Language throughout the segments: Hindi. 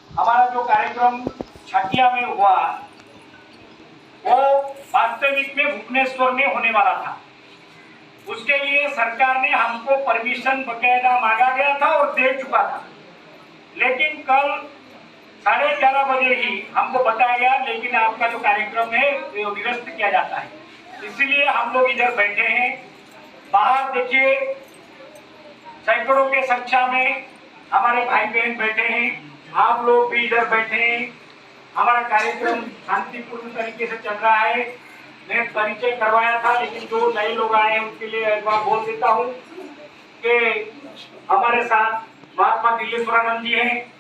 हमारा जो कार्यक्रम छटिया में हुआ वो वास्तविक में भुवनेश्वर में होने वाला था। उसके लिए सरकार ने हमको परमिशन बकायदा मांगा गया था और दे चुका था, लेकिन कल 11:30 बजे ही हमको बताया गया लेकिन आपका जो कार्यक्रम है वो निरस्त किया जाता है। इसलिए हम लोग इधर बैठे हैं। बाहर देखिए सैकड़ों के संख्या में हमारे भाई बहन बैठे हैं, आप लोग भी इधर बैठे हैं। हमारा कार्यक्रम शांतिपूर्ण तरीके से चल रहा है। मैं परिचय करवाया था, लेकिन जो नए लोग आए हैं उनके लिए एक बार बोल देता हूँ कि हमारे साथ महात्मा दिल्लेश्वरानंद जी हैं,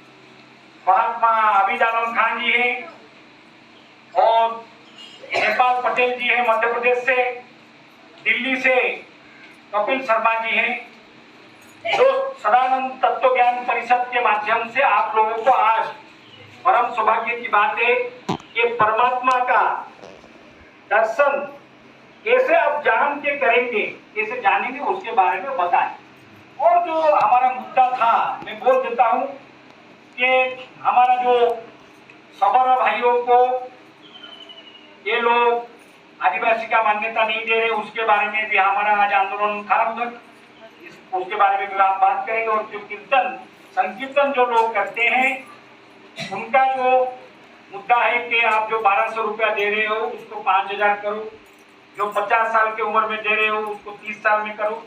महात्मा अबीद आलम खान जी हैं और नेपाल पटेल जी हैं मध्य प्रदेश से, दिल्ली से कपिल शर्मा जी हैं। जो सदानंद तत्व ज्ञान परिषद के माध्यम से आप लोगों को आज परम सौभाग्य की बात है कि परमात्मा का दर्शन कैसे आप जान के करेंगे, कैसे जानेंगे, उसके बारे में बताएं। और जो हमारा मुद्दा था मैं बोल देता हूं कि हमारा जो सवर्ण भाइयों को ये लोग आदिवासी का मान्यता नहीं दे रहे, उसके बारे में भी हमारा आज आंदोलन था उधर, उसके बारे में भी आप बात करेंगे। और जो कीर्तन संकीर्तन जो लोग करते हैं उनका जो मुद्दा है कि आप जो 1200 रुपया दे रहे हो उसको 5000 करो, जो 50 साल की उम्र में दे रहे हो उसको 30 साल में करो,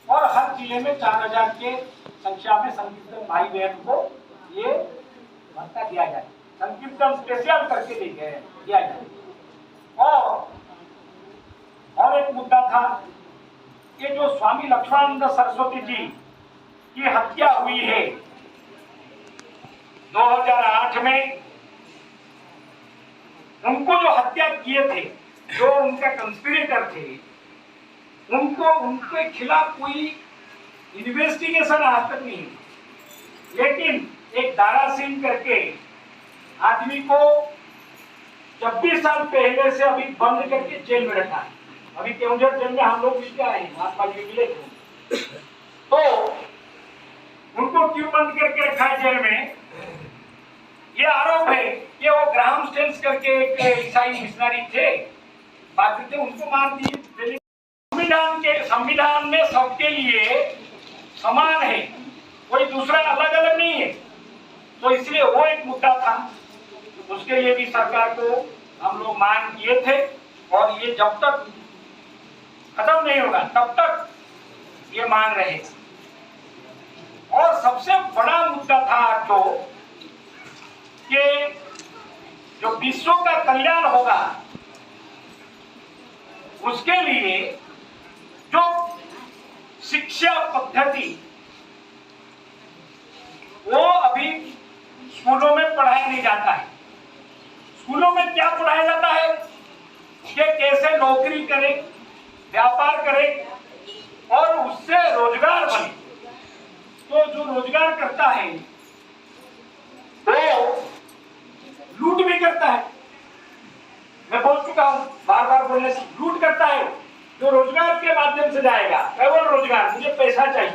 और हर जिले में 4000 के संख्या में संकीर्तन भाई बहन को ये भत्ता दिया जाए, संकीर्तन स्पेशल करके दिया जाए। और एक मुद्दा था कि जो स्वामी लक्ष्मणानंद सरस्वती जी की हत्या हुई है 2008 में, उनको जो हत्या किए थे, जो उनका कंस्पिरेटर थे, उनको उनके खिलाफ कोई इन्वेस्टिगेशन आज तक नहीं, लेकिन एक दारा सिंह करके आदमी को 26 साल पहले से अभी बंद करके जेल में रखा है। अभी केवंझर जेल में हम लोग मिल आए हैं, महात्मा जी मिले थे, तो उनको क्यों बंद करके रखा है जेल में? ये आरोप है कि वो ग्राहम स्टेन्स करके एक ईसाई मिशनरी थे, बाकी थे, उनको मार दिए। संविधान में सबके लिए समान है, कोई दूसरा अलग अलग नहीं है, तो इसलिए वो एक मुद्दा था, उसके लिए भी सरकार को हम लोग मांग किए थे। और ये जब तक खत्म नहीं होगा तब तक ये मांग रहेगा। और सबसे बड़ा मुद्दा था जो कि जो विश्व का कल्याण होगा उसके लिए जो शिक्षा पद्धति वो अभी स्कूलों में पढ़ाया नहीं जाता है। स्कूलों में क्या पढ़ाया जाता है कि कैसे नौकरी करें, व्यापार करें और उससे रोजगार बने। तो जो रोजगार करता है वो लूट भी करता है। मैं बोल चुका हूं, बार बार बोलने से लूट करता है। जो रोजगार के माध्यम से जाएगा, केवल रोजगार, मुझे पैसा चाहिए,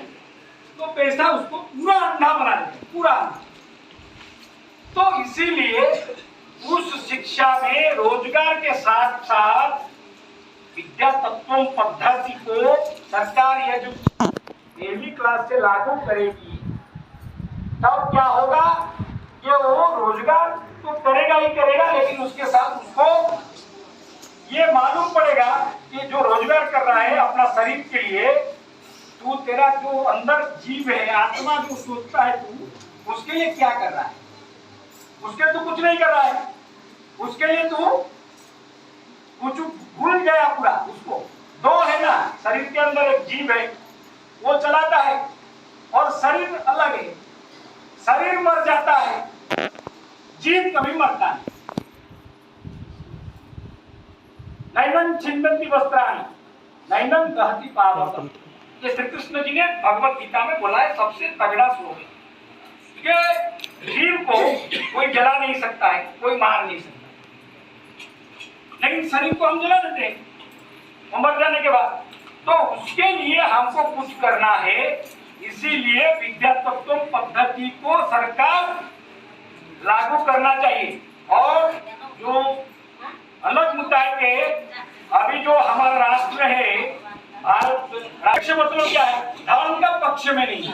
तो पैसा उसको पूरा अंधा बना देगा, पूरा। तो इसीलिए उस शिक्षा में रोजगार के साथ साथ विद्या तत्वों पद्धति को सरकार यह जो 11वीं क्लास से लागू करेगी, तब क्या होगा कि वो रोजगार तो करेगा ही करेगा, लेकिन उसके साथ उसको ये मालूम पड़ेगा कि जो रोजगार कर रहा है अपना शरीर के लिए, तू तेरा जो अंदर जीव है, आत्मा जो सोचता है, तू उसके लिए क्या कर रहा है? उसके लिए तो कुछ नहीं कर रहा है, उसके लिए तू कुछ भूल गया पूरा। उसको दो है ना, शरीर के अंदर एक जीव है वो चलाता है और शरीर अलग है। शरीर मर जाता है, जीव कभी मरता नहीं। नैनं छिन्दन्ति वस्त्राणि नैनं दहति पावकम्, ये श्री कृष्ण जी ने भगवत गीता में बोला है, सबसे तगड़ा श्लोक है। कि जीव को कोई जला नहीं सकता है, कोई मार नहीं सकता, लेकिन शरीर को हम जला देते हैं मर जाने के बाद। तो उसके लिए हमको कुछ करना है। इसीलिए विद्या तत्व पद्धति को सरकार लागू करना चाहिए। और जो अलग मुद्दा है कि अभी जो हमारा राष्ट्र है, भारत राष्ट्र मतलब क्या है? धर्म का पक्ष में नहीं है।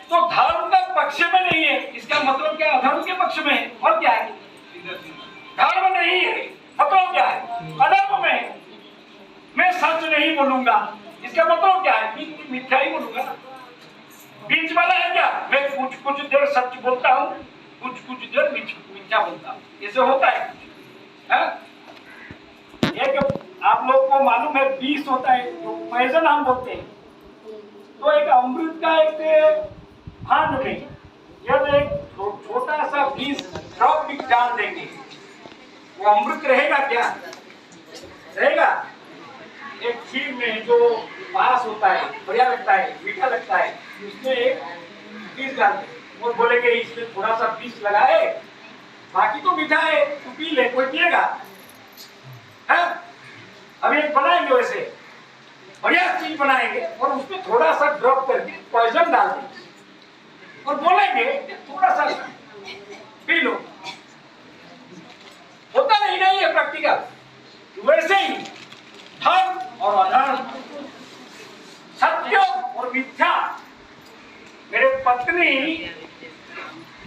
तो धर्म का पक्ष में नहीं है, इसका मतलब क्या? अधर्म के पक्ष में है। और क्या है? धर्म नहीं है, मतलब क्या है? अधर्म में है। मैं सच नहीं बोलूंगा, इसका मतलब क्या है? मिथ्या ही बोलूंगा। बीच वाला है क्या? मैं कुछ देर सच बोलता हूँ, कुछ देर मिथ्या बोलता हूँ। ऐसे होता है? एक आप लोग को मालूम है बीस होता है, तो पॉइजन हम बोलते हैं। तो एक अमृत का एक फांद में जब एक छोटा सा 20 ड्रॉप भी डाल देंगे, वो अमृत रहेगा क्या? रहेगा? एक खीर में जो पास होता है, बढ़िया लगता है, मीठा लगता है, उसमें एक बीज डाल दें और बोलेंगे इसमें थोड़ा सा बीज लगाए, बाकी तो मीठा है, तो पी ले, कोई पिएगा? अभी एक बनाएंगे वैसे बढ़िया चीज बनाएंगे और उसमें थोड़ा सा ड्रॉप करके पॉइजन डाल देंगे और बोलेंगे थोड़ा सा पी लो। होता नहीं है प्रैक्टिकल। वैसे ही धर्म और अधर्म, सत्य और मिथ्या। मेरे पत्नी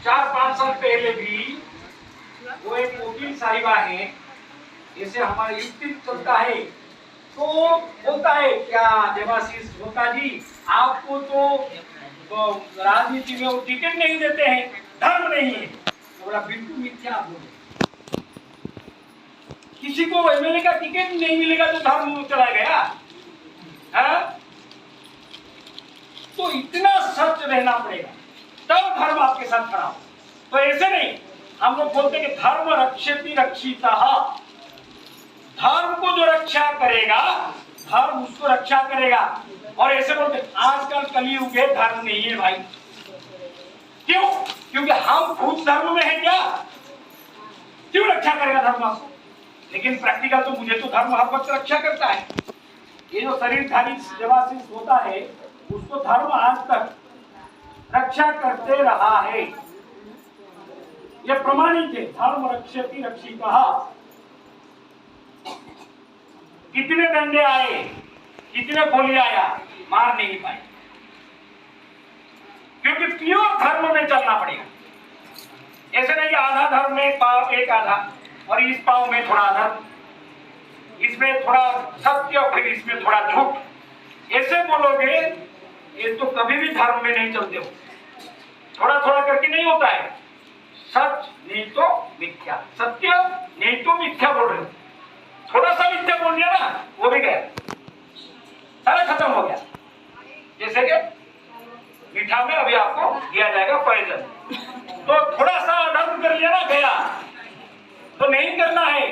4-5 साल पहले भी, वो एक वकील साहिबा है, जैसे हमारा युक्ति चलता है, तो बोलता है क्या देवाशीष होता जी, आपको तो राजनीति में वो टिकट नहीं देते हैं, धर्म नहीं है। बोला बिल्कुल मिथ्या आप बोले। किसी को एमएलए का टिकट नहीं मिलेगा तो धर्म चला गया? तो इतना सच रहना पड़ेगा, तब धर्म आपके साथ खड़ा हो। तो ऐसे नहीं, हम लोग बोलते हैं कि धर्म रक्षति रक्षितः। धर्म को जो रक्षा करेगा, धर्म उसको रक्षा करेगा। और ऐसे बोलते आजकल कलयुग है, धर्म नहीं है भाई। क्यों? क्योंकि हम खुद धर्म में हैं क्या? क्यों रक्षा करेगा धर्म आपको? लेकिन प्रैक्टिकल तो मुझे तो धर्म हर वक्त रक्षा करता है। ये जो शरीरधारी देवाशीष होता है, उसको धर्म आज तक रक्षा करते रहा है। ये प्रमाणित है, धर्म रक्षति रक्षितः। कितने डंडे आए, कितने गोली आया, मार नहीं पाए, क्योंकि प्योर धर्म में चलना पड़ेगा। ऐसे नहीं आधा धर्म में पाव एक आधा, और इस पाव में थोड़ा धर्म, इसमें थोड़ा सत्य, फिर इसमें थोड़ा झूठ। ऐसे बोलोगे ये तो कभी भी धर्म में नहीं चलते हो। थोड़ा थोड़ा करके नहीं होता है। सच नहीं तो मिथ्या, सत्य नहीं तो मिथ्या बोल रहे हो। थोड़ा सा मिथ्या बोल दिया ना, वो भी गया, सारा खत्म हो गया। जैसे कि मीठा में अभी आपको दिया जाएगा पॉइजन, तो थोड़ा सा अधर्म कर लिया ना, गया। तो नहीं करना है।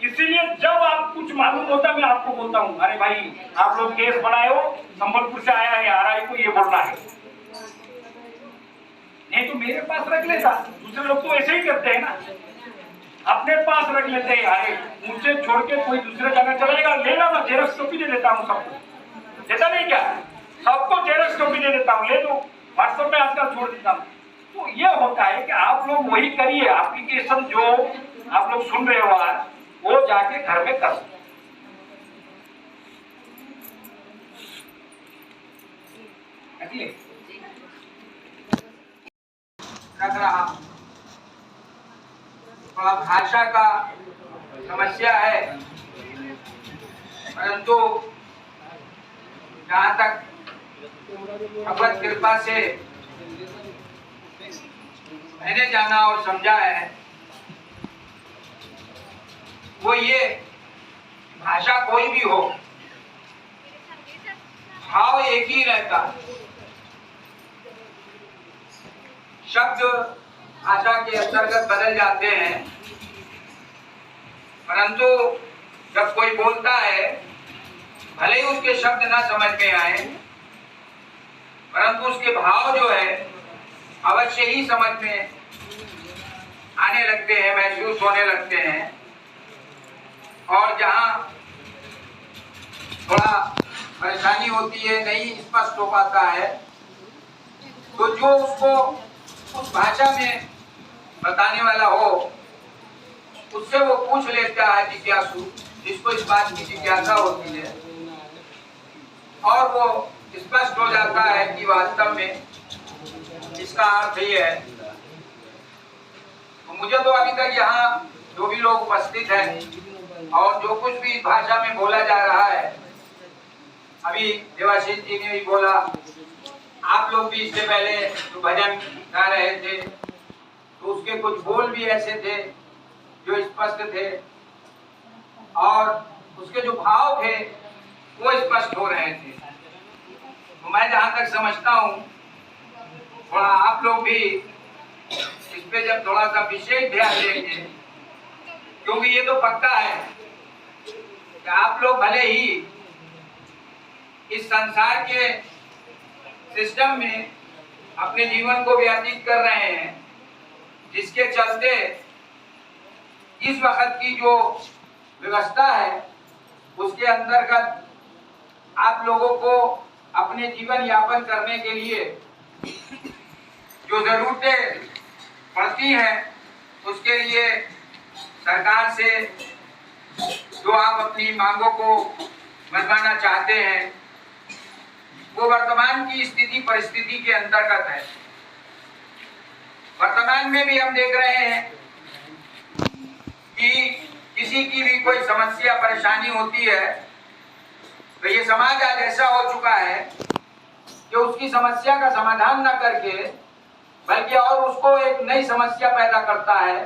इसीलिए जब आप कुछ मालूम होता है, मैं आपको बोलता हूँ, अरे भाई आप लोग केस बनाए हो, संबलपुर से आया है, आरआई को ये बोलना है, नहीं तो मेरे पास रख लेता। दूसरे लोग तो ऐसे ही करते हैं ना, अपने पास रख लेते हैं। अरे मुझसे छोड़ के कोई दूसरे जगह चलेगा, ले लो ना, जेरॉक्स कॉपी दे देता हूँ सबको, देता नहीं क्या? सबको जेरॉक्स कॉपी दे देता हूँ, ले लो, व्हाट्सएप में आजकल छोड़ देता हूँ। तो ये होता है कि आप लोग वही करिए, एप्लीकेशन जो आप लोग सुन रहे हो आज, वो जाके घर में करो। रख रहा थोड़ा भाषा का समस्या है, परंतु जहाँ तक भगवत कृपा से मैंने जाना और समझा है, वो ये भाषा कोई भी हो, भाव एक ही रहता। शब्द भाषा के अंतर्गत बदल जाते हैं, परंतु जब कोई बोलता है, भले ही उसके शब्द ना समझ में आए, परंतु उसके भाव जो है अवश्य ही समझ में आने लगते हैं, महसूस होने लगते हैं। और जहाँ थोड़ा परेशानी होती है, नहीं स्पष्ट हो पाता है, तो जो उसको उस भाषा में बताने वाला हो उससे वो पूछ लेता है जिज्ञासु, जिसको इस बात की जिज्ञासा होती है, और वो स्पष्ट हो जाता है कि वास्तव में इसका अर्थ ये है। तो मुझे तो अभी तक यहाँ जो भी लोग उपस्थित हैं और जो कुछ भी भाषा में बोला जा रहा है, अभी देवाशीष जी ने भी बोला, आप लोग भी इससे पहले जो भजन गा रहे थे तो उसके कुछ बोल भी ऐसे थे जो स्पष्ट थे और उसके जो भाव थे वो स्पष्ट हो रहे थे। तो मैं जहां तक समझता हूँ, थोड़ा आप लोग भी इस पे जब थोड़ा सा विशेष ध्यान देंगे, क्योंकि ये तो पक्का है कि आप लोग भले ही इस संसार के सिस्टम में अपने जीवन को व्यतीत कर रहे हैं, जिसके चलते इस वक्त की जो व्यवस्था है उसके अंतर्गत आप लोगों को अपने जीवन यापन करने के लिए जो जरूरतें पड़ती हैं उसके लिए सरकार से जो आप अपनी मांगों को मनवाना चाहते हैं वो वर्तमान की स्थिति परिस्थिति के अंतर्गत है। वर्तमान में भी हम देख रहे हैं कि किसी की भी कोई समस्या परेशानी होती है तो ये समाज आज ऐसा हो चुका है कि उसकी समस्या का समाधान न करके बल्कि और उसको एक नई समस्या पैदा करता है।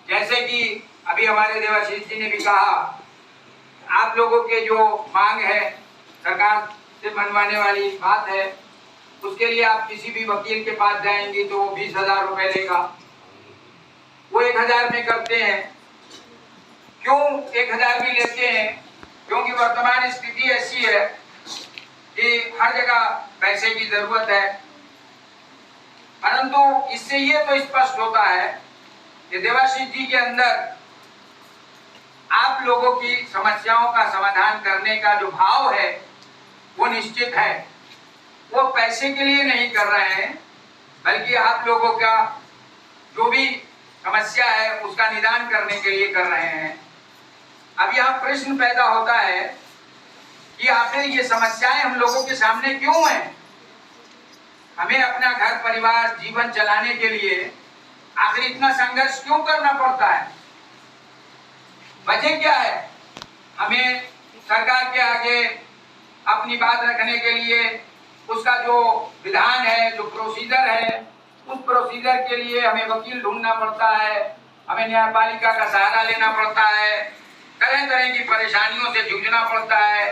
जैसे कि अभी हमारे देवाशीष जी ने भी कहा, आप लोगों के जो मांग है सरकार से मनवाने वाली बात है, उसके लिए आप किसी भी वकील के पास जाएंगे तो वो 20,000 रुपए लेगा, वो 1,000 में करते हैं। क्यों 1,000 भी लेते हैं? क्योंकि वर्तमान स्थिति ऐसी है कि हर जगह पैसे की जरूरत है। परंतु इससे ये तो स्पष्ट होता है कि देवाशीष जी के अंदर आप लोगों की समस्याओं का समाधान करने का जो भाव है वो निश्चित है। वो पैसे के लिए नहीं कर रहे हैं, बल्कि आप लोगों का जो भी समस्या है उसका निदान करने के लिए कर रहे हैं। अब यहाँ प्रश्न पैदा होता है कि आखिर ये समस्याएं हम लोगों के सामने क्यों हैं? हमें अपना घर परिवार जीवन चलाने के लिए आखिर इतना संघर्ष क्यों करना पड़ता है? वजह क्या है? हमें सरकार के आगे अपनी बात रखने के लिए उसका जो विधान है, जो प्रोसीजर है, उस प्रोसीजर के लिए हमें वकील ढूंढना पड़ता है, हमें न्यायपालिका का सहारा लेना पड़ता है, तरह तरह की परेशानियों से जूझना पड़ता है,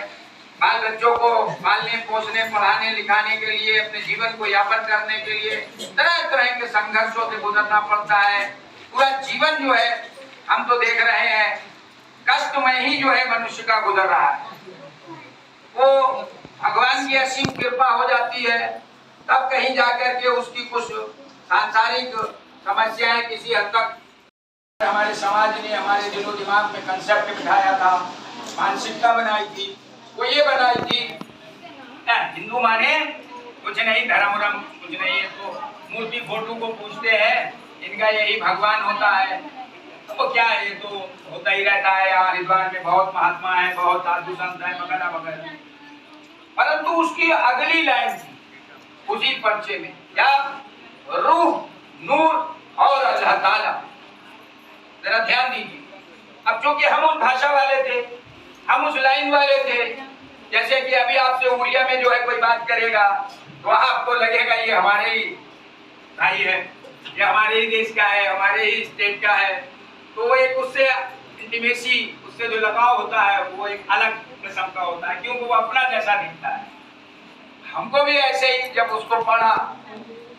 बाल बच्चों को पालने पोसने पढ़ाने लिखाने के लिए, अपने जीवन को यापन करने के लिए तरह तरह के संघर्षों से गुजरना पड़ता है। पूरा जीवन जो है हम तो देख रहे हैं कष्टमय ही जो है मनुष्य का गुजर रहा है। वो भगवान की असीम कृपा हो जाती है तब कहीं जाकर के उसकी कुछ सांसारिक समस्याएं किसी हद तक हमारे समाज ने हमारे दिलो दिमाग में कंसेप्ट बिठाया था, मानसिकता बनाई थी, वो ये बनाई थी हिंदू माने कुछ नहीं, धर्म वरम कुछ नहीं है, तो मूर्ति फोटो को पूछते हैं, इनका यही भगवान होता है। तो वो क्या है, ये तो होता ही रहता है, यहाँ हरिद्वार में बहुत महात्मा है, बहुत साधु संत है वगैरह वगैरह। परंतु उसकी अगली लाइन थी उसी पर्चे में, क्या? रूह, नूर और अल्लाह ताला। जरा ध्यान दीजिए। अब चूंकि हम उस भाषा वाले थे, हम उस लाइन वाले थे, जैसे कि अभी आपसे उड़िया में जो है कोई बात करेगा तो आपको लगेगा ये हमारे ही भाई है, ये हमारे ही देश का है, हमारे ही स्टेट का है, तो वो एक उससे इंटीमेसी, उससे जो लगाव होता है वो एक अलग किस्म का होता है, क्योंकि वो अपना जैसा दिखता है। हमको भी ऐसे ही जब उसको पढ़ा,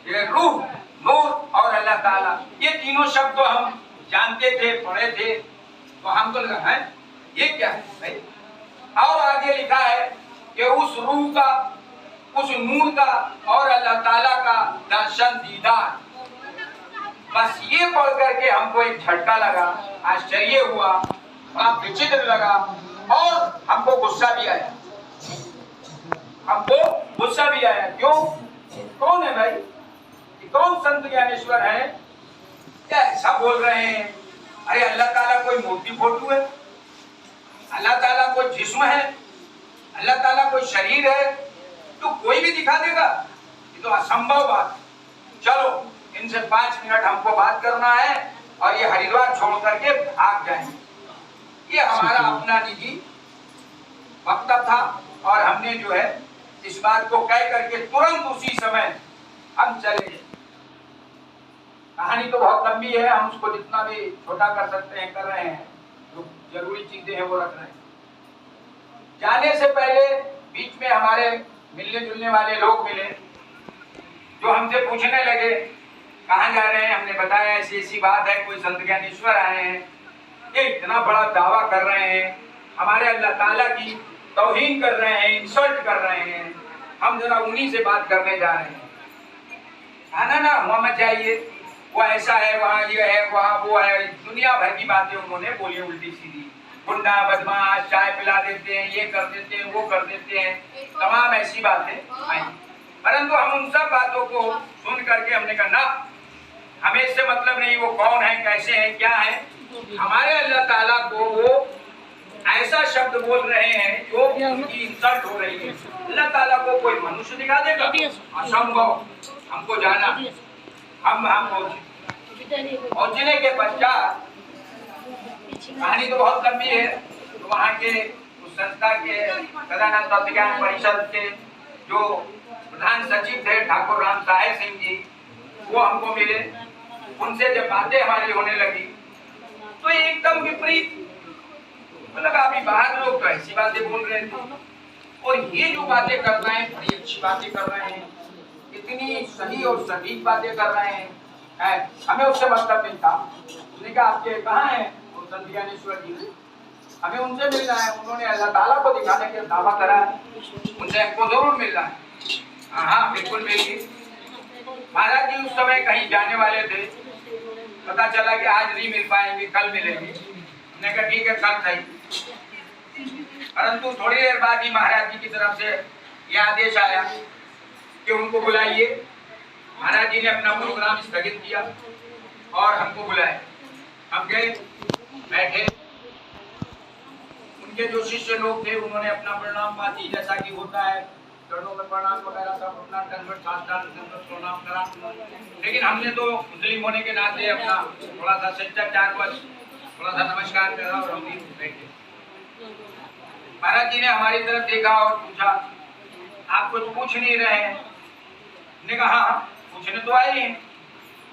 ये रूह, नूर और अल्लाह ताला, ये तीनों शब्द तो हम जानते थे, पढ़े थे, तो हमको लगा है ये क्या है भाई। और आगे लिखा है कि उस रूह का, उस नूर का और अल्लाह ताला का दर्शन दीदार। बस ये पढ़ करके हमको एक झटका लगा, आश्चर्य हुआ, बड़ा विचित्र लगा और हमको गुस्सा भी आया। हमको गुस्सा भी आया। क्यों? कौन है भाई? ये कौन संत ज्ञानेश्वर है? क्या ऐसा बोल रहे हैं? अरे अल्लाह ताला कोई मूर्ति फोटो है? अल्लाह ताला कोई जिस्म है? अल्लाह ताला कोई शरीर है? तो कोई भी दिखा देगा? ये तो असंभव बात। चलो इनसे 5 मिनट हमको बात करना है और ये हरिद्वार छोड़ करके भाग जाएंगे। ये हमारा अपना निजी वक्तव्य था और हमने जो है इस बात को कह करके तुरंत उसी समय हम चले गए। कहानी तो बहुत लंबी है, हम उसको जितना भी छोटा कर सकते हैं कर रहे हैं, जो जरूरी चीजें हैं वो रख रहे हैं। जाने से पहले बीच में हमारे मिलने जुलने वाले लोग मिले जो हमसे पूछने लगे कहाँ जा रहे हैं। हमने बताया ऐसी ऐसी बात है, कोई संत ज्ञानेश्वर आए हैं, ये इतना बड़ा दावा कर रहे हैं, हमारे अल्लाह ताला की तौहीन कर रहे हैं, इंसल्ट कर रहे हैं, हम जरा उन्हीं से बात करने जा रहे हैं। आना ना हुआ मत जाइए, वो ऐसा है, वहाँ ये है, वहाँ वो है, दुनिया भर की बातें उन्होंने बोली उल्टी सीधी। गुंडा बदमाश, चाय पिला देते हैं, ये कर देते हैं, वो कर देते हैं, तमाम ऐसी बातें आई। परंतु हम उन सब बातों को सुन करके हमने कहा ना, हमें इससे मतलब नहीं वो कौन है, कैसे है, क्या है। हमारे अल्लाह ताला को वो ऐसा शब्द बोल रहे हैं जो उनकी इंसल्ट हो रही है। अल्लाह ताला को कोई मनुष्य दिखा देगा? असंभव। हमको जाना, हम पहुंचने के पश्चात, कहानी तो बहुत लंबी है, तो वहाँ के उस संस्था के सदानंद तत्वज्ञान परिषद के जो प्रधान सचिव थे ठाकुर राम साहेब सिंह जी, वो हमको मिले। उनसे जब बातें हमारी होने लगी तो एकदम विपरीत, मतलब अभी बाहर लोग तो ऐसी बातें बोल रहे थे और ये जो बातें कर रहे हैं बड़ी अच्छी बातें कर रहे हैं, इतनी सही और सटीक बातें कर रहे हैं। हमें उससे मतलब नहीं था। उसने कहा आपके कहाँ हैं संत ज्ञानेश्वर जी? हमें उनसे मिलना है, उन्होंने अल्लाह ताला को दिखाने के दावा करा है, उनसे हमको जरूर मिलना है। हाँ बिल्कुल मिलिए। महाराज जी उस समय कहीं जाने वाले थे, पता चला कि आज नहीं मिल पाएंगे, कल मिलेंगे। हमने कहा ठीक है कल सही। परंतु थोड़ी देर बाद ही महाराज जी की तरफ से यह आदेश आया कि उनको बुलाइए। महाराज जी ने अपना प्रोग्राम स्थगित किया और हमको बुलाया। हम गए, बैठे। उनके जो शिष्य लोग थे उन्होंने अपना प्रणाम पाती जैसा कि होता है, चरणों में प्रणाम वगैरह सब अपना दंडवत साष्टांग दंडवत प्रणाम करा। लेकिन हमने तो मुस्लिम होने के नाते अपना थोड़ा सा शिष्टाचार बस थोड़ा सा नमस्कार करा और हम भी बैठे। महाराज जी ने हमारी तरफ देखा और पूछा आप कुछ पूछ नहीं रहे हैं? हमने कहा हाँ पूछने तो आए हैं।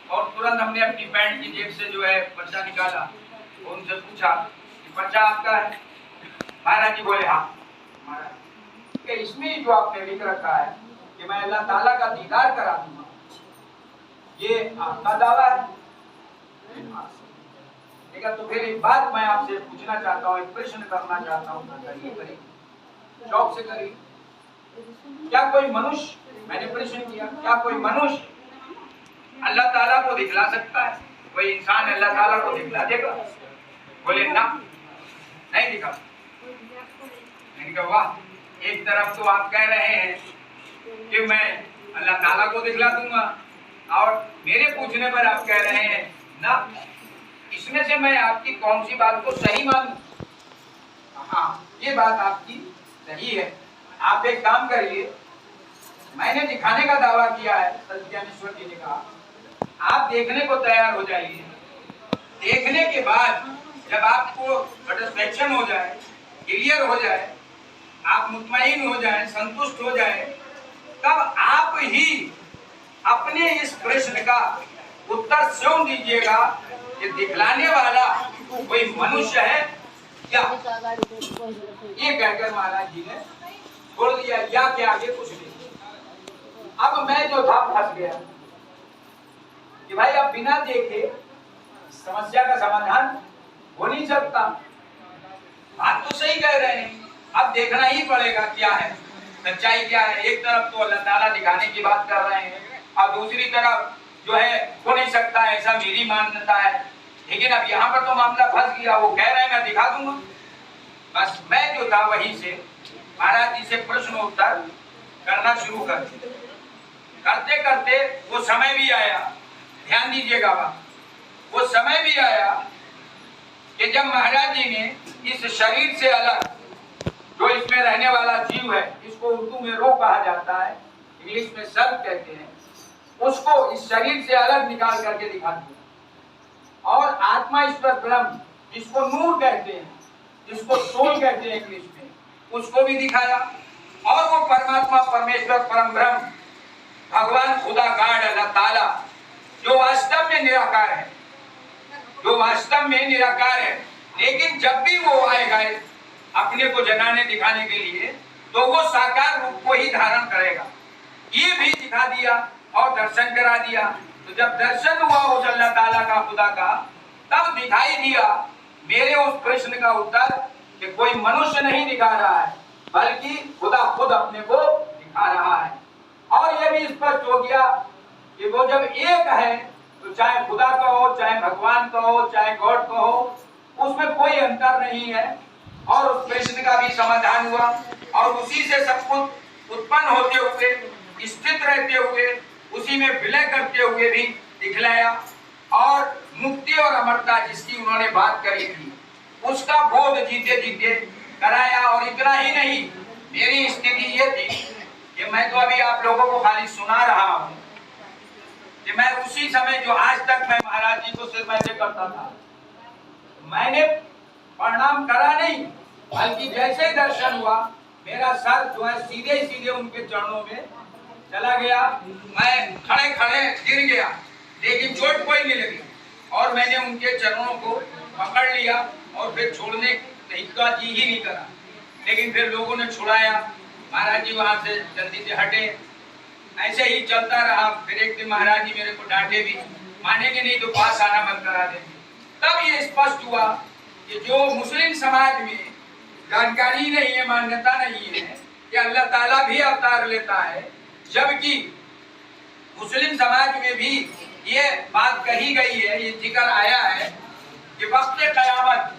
और तुरंत हमने अपनी पैंट की जेब से जो है पर्चा निकाला और उनसे पूछा कि पर्चा आपका है? महाराज जी बोले हाँ। महाराज कि इसमें जो आपने लिख रखा है कि मैं अल्लाह ताला का दीदार करा दूंगा, ये आपका दावा है? ठीक है, तो फिर एक बात मैं आपसे पूछना चाहता हूँ, एक प्रश्न करना चाहता हूँ, करिए शौक से करिए। क्या कोई मनुष्य, मैंने प्रश्न किया, क्या कोई मनुष्य अल्लाह ताला को दिखला सकता है? कोई इंसान अल्लाह ताला को दिखला देगा? बोले ना, नहीं दिखा। मैंने कहा वाह, एक तरफ तो आप कह रहे हैं कि मैं अल्लाह ताला को दिखला दूंगा और मेरे पूछने पर आप कह रहे हैं ना, इसमें से मैं आपकी कौन सी बात को सही मानूं? हाँ ये बात आपकी सही है। आप एक काम करिए, मैंने दिखाने का दावा किया है, संत ज्ञानेश्वर जी ने कहा आप देखने को तैयार हो जाइए। देखने के बाद जब आपको सेटिस्फैक्शन हो जाए, क्लियर हो जाए, आप मुतमईन हो जाए, संतुष्ट हो जाए, तब आप ही अपने इस प्रश्न का उत्तर स्वयं दीजिएगा कि दिखलाने वाला कोई मनुष्य है क्या? ये कहकर महाराज जी ने छोड़ दिया, या के आगे कुछ नहीं। अब मैं जो था फंस गया कि भाई अब बिना देखे समस्या का समाधान हो नहीं सकता। बात तो सही कह रहे हैं, अब देखना ही पड़ेगा क्या है, सच्चाई क्या है। एक तरफ तो अल्लाह ताला दिखाने की बात कर रहे हैं और दूसरी तरफ जो है हो नहीं सकता ऐसा मेरी मान्यता है। लेकिन अब यहाँ पर तो मामला फंस गया, वो कह रहे हैं मैं दिखा दूंगा। बस मैं जो था वहीं से महाराज जी से प्रश्न उत्तर करना शुरू कर दिया। करते करते वो समय भी आया, ध्यान दीजिएगा बात, वो समय भी आया कि जब महाराज जी ने इस शरीर से अलग जो इसमें रहने वाला जीव है, इसको उर्दू में रूह कहा जाता है, इंग्लिश में सेल्फ कहते हैं, उसको इस शरीर से अलग निकाल करके दिखा दिया। और आत्मा ईश्वर ब्रह्म जिसको नूर कहते हैं, जिसको सोल कहते हैं इंग्लिश में, उसको भी दिखाया। और वो परमात्मा परमेश्वर परम ब्रह्म भगवान खुदा गाड अल्लाह ताला जो वास्तव में निराकार है, जो वास्तव में निराकार है, लेकिन जब भी वो आएगा अपने को जगाने दिखाने के लिए तो वो साकार रूप को ही धारण करेगा। ये भी दिखा दिया और दर्शन करा दिया। तो जब दर्शन हुआ उस अल्लाह ताला का, खुदा का, तब दिखाई दिया मेरे उस प्रश्न का उत्तर कि कोई मनुष्य नहीं दिखा रहा है, बल्कि खुदा खुद अपने को दिखा रहा है। और यह भी स्पष्ट हो गया कि वो जब एक है तो चाहे खुदा कहो, चाहे भगवान कहो, चाहे गॉड कहो, उसमें कोई अंतर नहीं है। और उस प्रश्न का भी समाधान हुआ और उसी से सब कुछ उत्पन्न होते हुए, स्थित रहते हुए, उसी में विलय करते हुए भी दिखलाया। और मुक्ति और अमरता जिसकी उन्होंने बात करी थी, उसका बोध जीते जीते कराया। और इतना ही नहीं, मेरी स्थिति ये थी कि मैं तो अभी आप लोगों को खाली सुना रहा हूँ कि मैं उसी समय जो आज तक मैं महाराज जी को सिर्फ ऐसे करता था, मैंने प्रणाम करा नहीं, बल्कि जैसे दर्शन हुआ मेरा सर जो है सीधे सीधे उनके चरणों में चला गया। मैं खड़े खड़े गिर गया, लेकिन चोट कोई नहीं लगी। और मैंने उनके चरणों को पकड़ लिया और फिर छोड़ने का जी ही नहीं करा। लेकिन फिर लोगों ने छुड़ाया, महाराज जी वहां से जल्दी से हटे। ऐसे ही चलता रहा। फिर एक दिन महाराज जी मेरे को डांटे भी, मानेंगे नहीं तो पास आना बंद करा देंगे। तब ये स्पष्ट हुआ कि जो मुस्लिम समाज में जानकारी नहीं है, मान्यता नहीं है कि अल्लाह ताला भी अवतार लेता है, जबकि मुस्लिम समाज में भी ये बात कही गई है, ये जिक्र आया है कि वक्त क़यामत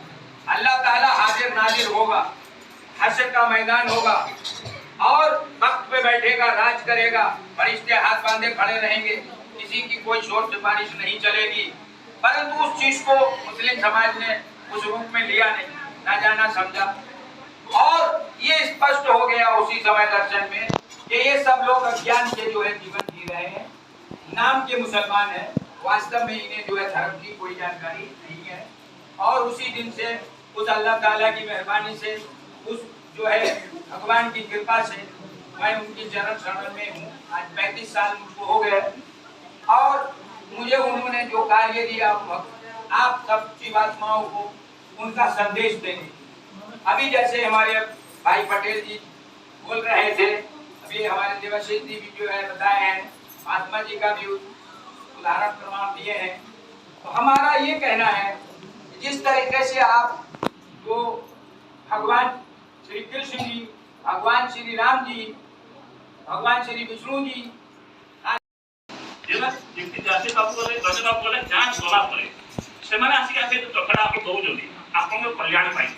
अल्लाह ताला हाजिर नाजिर होगा, हश्र का मैदान होगा और वक्त पे बैठेगा, राज करेगा, फरिश्ते हाथ बांधे खड़े रहेंगे, किसी की कोई शोर सिफारिश नहीं चलेगी। परंतु उस चीज को मुस्लिम समाज ने उस रूप में लिया नहीं, ना जाना समझा। और ये स्पष्ट हो गया उसी समय दर्शन में कि ये सब लोग अज्ञान के जो है जीवन जी रहे हैं, नाम के मुसलमान हैं, वास्तव में इन्हें जो है धर्म की कोई जानकारी नहीं है। और उसी दिन से उस अल्लाह ताला की मेहरबानी से, उस जो है भगवान की कृपा से मैं उनकी चरण शरण में हूँ। आज 35 साल मुझको हो गए और मुझे उन्होंने जो कार्य दिया आप सब जीवात्माओं को उनका संदेश देने। अभी जैसे हमारे भाई पटेल जी बोल रहे थे, अभी हमारे देवाशीष जी भी जो है बताए हैं, महात्मा जी का भी उदाहरण प्रमाण दिए हैं। तो हमारा ये कहना है जिस तरीके से आप जो भगवान श्री कृष्ण जी, भगवान श्री राम जी, भगवान श्री विष्णु जी जांच गला परे से माने आसी आसे टकड़ा आप दउजोनी आपन कल्याण पाई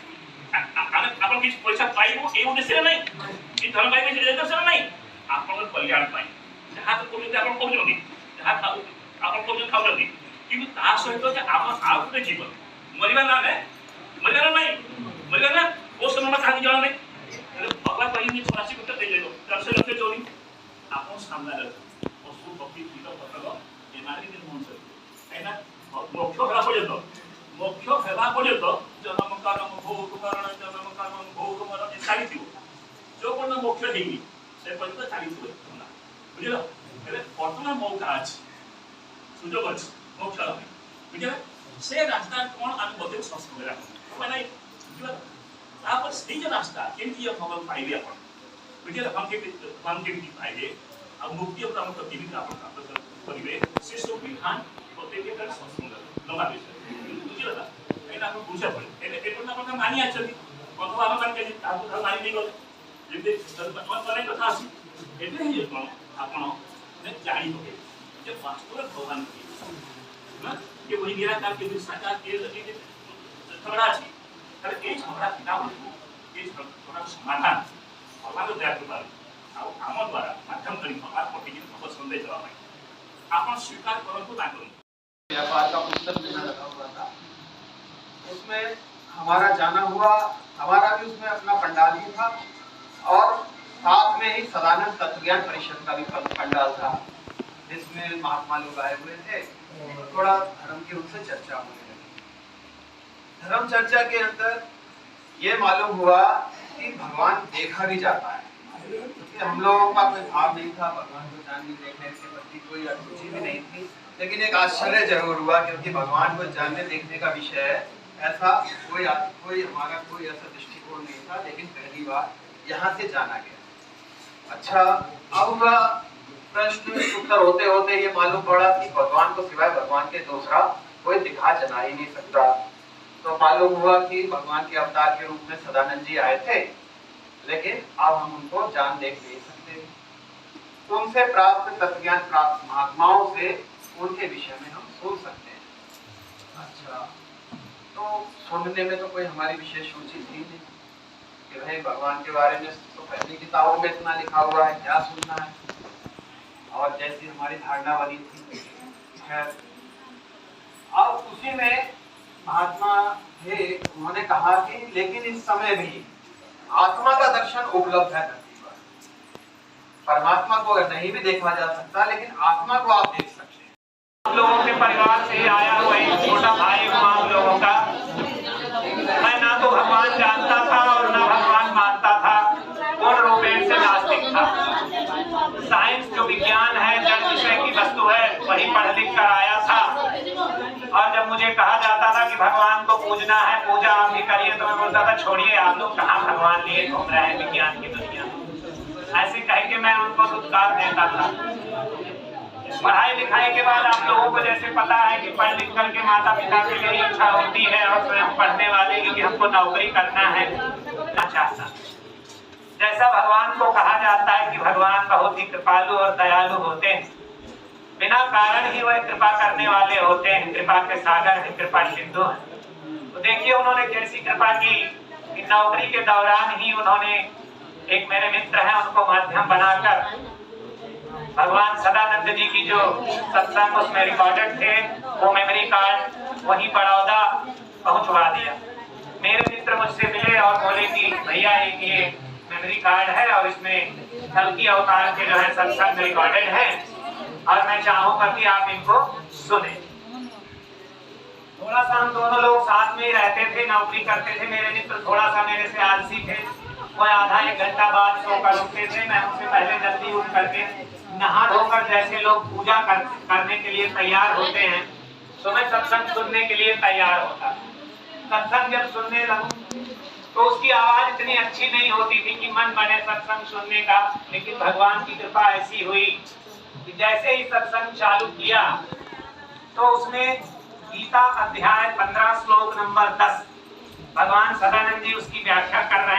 आपन किछ पैसा पाइबो ए उद्देश्य नहीं, कि धर्म पाइबे से उद्देश्य नहीं, आपन कल्याण पाई जहां तो कोले आपन कोजोनी जहां खाऊ आपन कोजो खाउजोनी, किंतु ता सहित जे आपन आउटे जीवन मरिबा ना नहीं मरिबा ना ओ समय में खाली जण नहीं भगवान कहि नि 84 गुट दे जेलो 400 लक्ष चोरी आपन सामने रख पशु पक्षी कीट पतंग ए मारी दिन मन से एना मोक्ष हेबा पर्यंत जन्म कर्म भोग मरण जन्म कर्म भोग मरण चली जो कोन मोक्ष हेनी से पर्यंत चली बुझल एबे वर्तमान मौका अछि सुजोग अछि मोक्ष बुझल से रास्ता कोन आम बदे संस्कृत राख माने बुझल आप से जे रास्ता केंती भगवान पाइबे अपन बुझल हम के पाइबे आ मुक्ति और हम तो जीवित अपन प्राप्त करिवे से सब विधान प्रत्येक कर संस्कृत लगा विषय बुझल ना एना हम बुझे पड़े एने एकोन अपन मानी आछथि अथवा हम मान के ताकू मानी नहीं गले जेते मन कथा आसी एते ही कोन आपण ने जानी होबे जे वास्तव भगवान की ना कि वही निराकार के भी साकार के लगे झगड़ा अछि अरे ए झगड़ा किताब ए झगड़ा समाधान भगवान दया कृपा आ हम द्वारा आपण स्वीकार परंतु ना करू। व्यापार का पुस्तक मेला लगा हुआ था, उसमें हमारा जाना हुआ, हमारा भी उसमें अपना पंडाल ही था और साथ में ही सदानंद तत्वज्ञान परिषद का भी पंडाल था, जिसमें महात्मा लोग आए हुए थे। थोड़ा धर्म की उनसे चर्चा होने लगी। धर्म चर्चा के अंदर ये मालूम हुआ कि भगवान देखा भी जाता है, क्योंकि हम लोगों का कोई भाव नहीं था, भगवान को जानने देखने के प्रति कोई रुचि भी नहीं थी। लेकिन एक आश्चर्य जरूर हुआ, क्योंकि भगवान को जानने देखने का विषय है, ऐसा कोई हमारा कोई ऐसा दृष्टिकोण नहीं था, लेकिन पहली बार यहाँ से जाना गया। अच्छा, अब प्रश्न उत्तर होते होते ये मालूम पड़ा कि भगवान को सिवाय भगवान के दूसरा कोई दिखा जना ही नहीं सकता। तो मालूम हुआ कि भगवान के अवतार के रूप में सदानंद जी आए थे, लेकिन अब हम उनको जान देख नहीं सकते। उनसे प्राप्त तत्वज्ञान प्राप्त महात्माओं से उनके विषय में हम सुन सकते हैं। अच्छा, तो सुनने में तो कोई हमारी विशेष रुचि थी नहीं कि भाई भगवान के बारे में तो पहली किताबों में इतना लिखा हुआ है, क्या सुनना है, और जैसी हमारी धारणा बनी थी। खैर, अब उसी में महात्मा थे, उन्होंने कहा कि लेकिन इस समय भी आत्मा का दर्शन उपलब्ध है धरती पर। परमात्मा को अगर नहीं भी देखा जा सकता, लेकिन आत्मा को आप देख सकते हैं। आप लोगों के परिवार से आया हुआ एक छोटा भाई हूँ आप लोगों का। मैं ना तो भगवान जानता था और ना भगवान मानता था, पूर्ण रूपेण से नास्तिक था। साइंस जो विज्ञान है, जड़ विषय की वस्तु है, वही पढ़ लिख कर आया था। और जब मुझे कहा जाता था कि भगवान को पूजना है, पूजा आप भी करिए, तो मैं बोलता था छोड़िए, आप लोग कहाँ भगवान लिए घूम रहे हैं विज्ञान की दुनिया में। ऐसे कह के मैं उनको दुत्कार देता था। पढ़ाई लिखाई के बाद आप लोगों को जैसे पता है कि पढ़ लिख करके माता पिता की यही इच्छा होती है, और स्वयं पढ़ने वाले की कि हमको नौकरी करना है, चाहता। जैसा भगवान को कहा जाता है कि भगवान बहुत ही कृपालु और दयालु होते हैं, बिना कारण ही वह कृपा करने वाले होते हैं, कृपा के सागर है, कृपा सिंधु है। तो देखिए उन्होंने कैसी कृपा की कि नौकरी के दौरान ही उन्होंने, एक मेरे मित्र हैं, उनको माध्यम बनाकर भगवान सदानंद जी की जो सत्संग उसमें रिकॉर्डेड थे, वो मेमोरी कार्ड वहीं बड़ौदा पहुंचवा दिया। मेरे मित्र मुझसे मिले और बोले कि भैया एक ये मेमोरी कार्ड है और इसमें कल्कि अवतार के जो है सत्संग रिकॉर्डेड है, और मैं चाहूंगा कि आप इनको सुने। थोड़ा सा हम दोनों लोग साथ में ही रहते थे, नौकरी करते थे। मेरे मित्र थोड़ा सा मेरे से आलसी थे, वो आधा एक घंटा बाद सो कर उठते थे, मैं उनसे पहले जल्दी उठ करके नहा धोकर जैसे लोग पूजा करने के लिए तैयार होते हैं, तो मैं सत्संग सुनने के लिए तैयार होता। सत्संग जब सुनने लगूं तो उसकी आवाज इतनी अच्छी नहीं होती थी कि मन बने सत्संग सुनने का, लेकिन भगवान की कृपा ऐसी हुई कि जैसे ही सत्संग चालू किया तो उसमें गीता अध्याय 15 श्लोक नंबर 10 भगवान सदानंद जी उसकी व्याख्या कर रहे हैं।